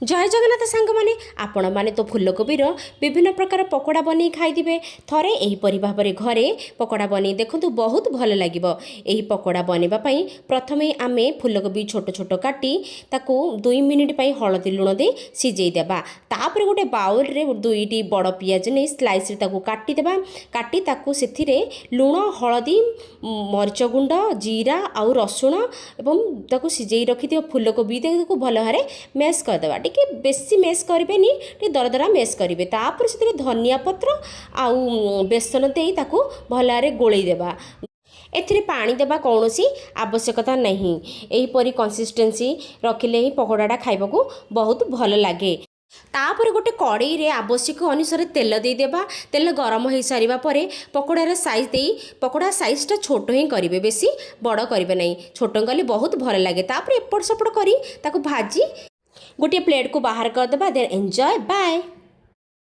जय जगन्नाथ सांग माने आपण माने तो फूलकोबीर विभिन्न प्रकार पकोड़ा बनी खाइदिबे थरे एहीपरि भाबरे घरे पकोड़ा बनी देखंतु बहुत भल लागिबो। एही पकोड़ा बनेबा पई प्रथमे आमे फूलकोबी छोट छोट काटी ताकू 2 मिनिट पई हळदी लुण दे सिजेई देबा। तापर गोटे बाउल रे दुईटी बड़ पियाज नै स्लाइस रे ताकू काटी देबा। काटी ताकू सेथिरे लुण हळदी मरच गुंड जीरा आउ रसुण एवं ताकू सिजेई रखि दियो फूलकोबी ताकू भल भारे मैश कर देबा। के बेसी मेस करेनि टे दरदरा मेस करेंगे तापर से धनिया पत्र आउ बेसन दे ताकू भल गोल देबा। एथिरे पानी देबा कौन सी आवश्यकता नहीं। एहीपरि कंसिस्टेंसी रखिले ही पकोड़ाटा खाइबाकू बहुत भल लगे। तापर गोटे कड़ाई रे आवश्यक अनुसार तेल दे देबा। तेल गरम हो सारिबा परे पकोड़ार साइज दे पकोड़ा साइजटा छोट ही करेंगे बेसी बड़ करेंगे नहीं। छोट कले बहुत भल लगे। तापर एपट सपट करी ताकू भाजी गोटे प्लेट को बाहर कर देबा। Then enjoy bye.